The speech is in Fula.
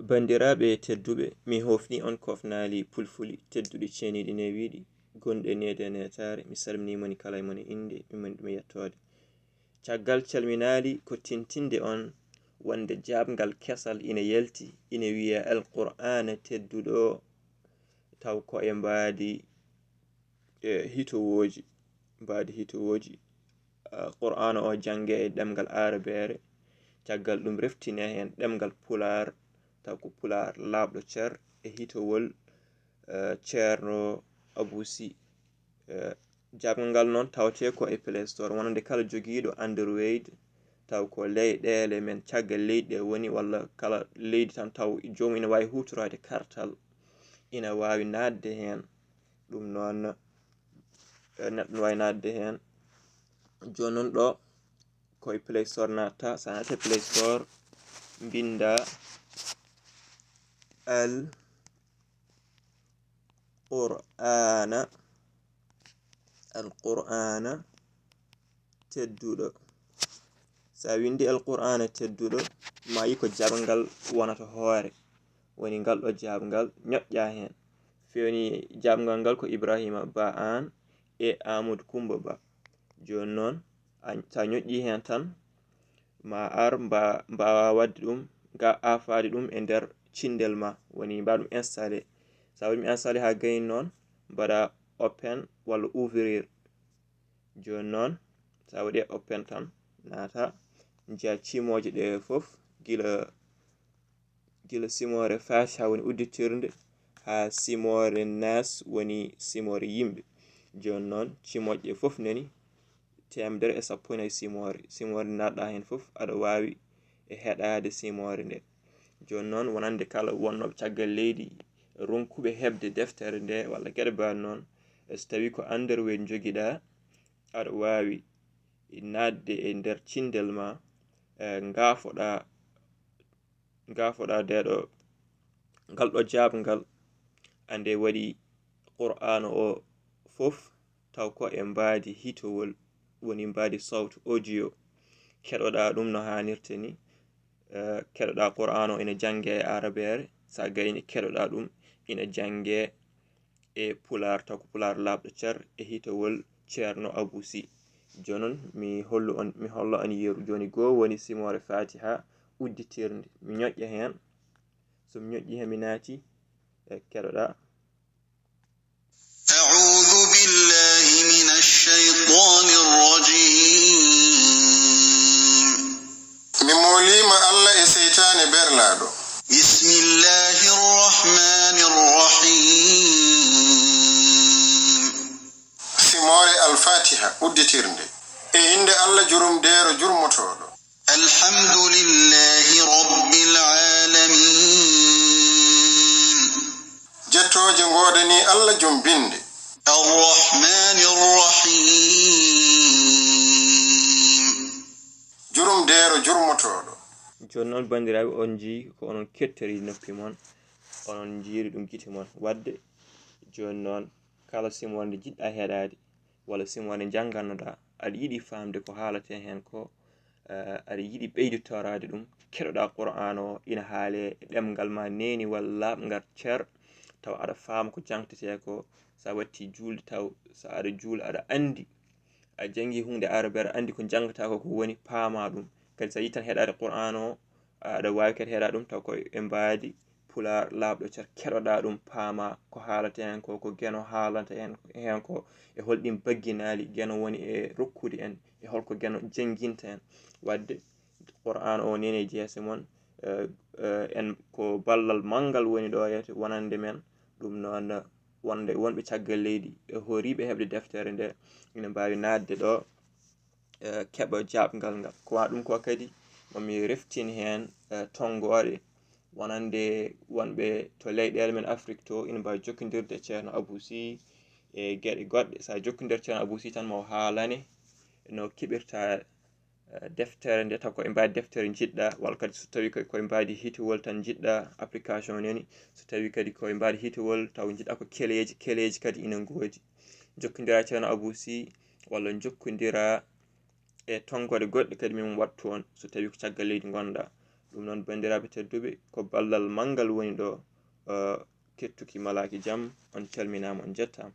Bandiraɓe tedduɓe, mi hofni on kofnali pulfuli tedduɗi ceniɗi newiɗi gonɗe nede netare. Mi salminimoni kala mon inde min ɗum yettode. Caggal calminali ko tintinde on wonde jabgal kesal ina yelti ina wiya alqur'ana tedduɗo taw ko e mbadi hitowoji qur'ana o jange e ɗemgal arabere. Caggal ɗum reftine hen ɗemgal pular taw ko pular labɗo cer e hitowol ceerno Abusi. Jabgal ngal noon tawte ko e Play Store wonande kala jogiiɗo Android taw ko leyɗele men caggal leydi ɗe woni, walla kala leydi tan taw jomum ina wawi hutorade kartal ina wawi nadde hen. Ɗum noon neɗɗo wawi nadde hen. Joni non ɗo koye Play Store natta, sa natte Play Store binda alqur'ana tedduɗo. Sa windi alqur'ana tedduɗo ma yi ko jabgal wonata hoore woni ngal ɗo jabgal ñoƴƴa hen. Fewni jabgal ngal ko Ibrahima Ba an e Amadou Coumba Ba. Joni noon sa ñoƴƴi hen tan ma ar mbawa wadde ɗum ga afade ɗum e nder cindel ma, woni mbaɗum installé. Sa waɗi installé ha gayni noon mbaɗa open walla ouvrir. Joni noon sa waɗi open tan nata jiya cimoje ɗe foof gila simore Fatiha woni udditirde ha simore Nas woni simore yimɓe. Joni noon cimoje ɗe foof nani 114 simore naɗɗa hen foof aɗa wawi e heɗade simore nde. Joni noon wonande kala wonnoɓe caggal leydi ronkuɓe hebde deftere nde walla gueɗe mbaɗe noon, so tawi ko Android joguiɗa aɗa wawi nadde e nder cindel ma gafoɗa ngal ɗo jabgal ande waɗi qur'ana o foof taw ko e mbadi hitowol woni mbadi sawtu audio. Keɗoɗa ɗum no hannirta ni. Keɗoɗa qur'ana o ina jange e arabere, sa gayni keɗoɗa ɗum ina jange e pular taw ko pular labɗo cer e hitowol ceerno Abusi. Joni noon mi holla on yeru. Joni goho woni simore Fatiha udditirde. Mi ñoƴƴa hen, so mi ñoƴƴi hen mi naati keɗoɗa. أعوذ بالله من الشيطان الرجيم من موليم الله إسيتان برلادو بسم الله الرحمن الرحيم سموري الفاتحة udditirde e inde Allah jurumdeero jurmotoɗo. الحمد لله رب العالمين jettoje godani Allah jumbinde. الرحمن الرحيم jurumdeero jurmotoɗo. Joni noon bandiraɓe, on jii ko onon kettori noppi mon, onon jiiri ɗum gite mon wadde. Joni noon kala simore nde jiɗɗa heɗade walla simore nde jangannoɗa, aɗa yiɗi famde ko haalate hen ko, aɗa yiɗi ɓeyditorade ɗum, keɗoɗa qur'ana o ina haale ɗemgal ma neni walla labgal cer, taw aɗa faama ko jangtete ko. Sa watti julde taw sa aɗa juula aɗa andi a jangi hunde arabere andi ko jangata ko woni paama ɗum. Kadi sa yi tan heɗade qur'ana o aɗa wawi kadi heɗade ɗum taw ko e mbadi pular labɗo cer, keɗoɗa ɗum paama ko haalate hen ko geno haalata hen ko e holɗin bagginali geno woni e rokkude en e holko geno janginta en. Wadde qur'ana o nene jeese mon en ko ballal manggal woni ɗo yete wonande men. Ɗum noon wonɓe caggal leydi e horiɓe hebde deftere nde ina mbawi nadde ɗo keɓa jabgal ngal. Ko wa ɗum ko kadi mami reftini hen tongoɗe wonande wonɓe to leyɗele men Afrique to ina mbawi jokkodirde ceerno Abusi e gueɗe goɗɗe. Sa jokkodir ceerno Abusi tan mo haalane no keɓirta deftere nde taw ko e mbadi deftere jiɗɗa, walla kadi so tawi koye mbadi hitowol tan jiɗɗa application nani, so tawi kadi koye mbadi hitowol taw jiɗɗa ko keleji kadi ina ngoodi. Jokkodira ceerno Abusi walla jokkodira e tongode goɗɗe kadi min wattu on so tawi ko caggal leydi gonɗa. ɗum noon bandiraɓe tedduɓe ko ballal mangal woni ɗo kettuki malaki jam on calminama on jettama.